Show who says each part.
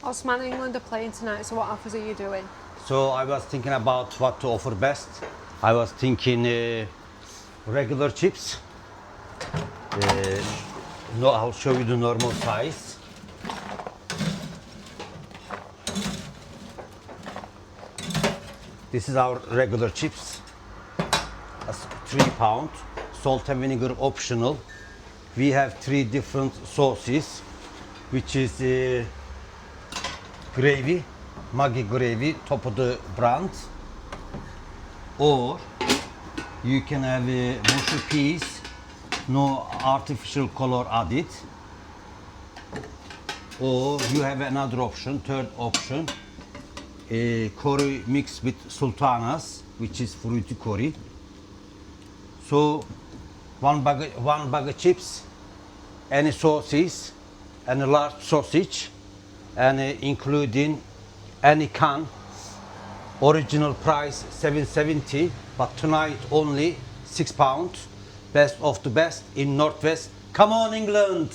Speaker 1: Osman, England are playing tonight, so what offers are you doing?
Speaker 2: So I was thinking about what to offer best. I was thinking regular chips. No, I'll show you the normal size. This is our regular chips. That's £3. Salt and vinegar optional. We have 3 different sauces, which is gravy, Maggi gravy, top of the brand, or you can have mushy peas, no artificial color added, or you have another option, third option, curry mixed with sultanas, which is fruity curry. So one bag of chips, any sauces, and a large sausage, and including any can. Original price $7.70, but tonight only £6. Best of the best in Northwest. Come on, England!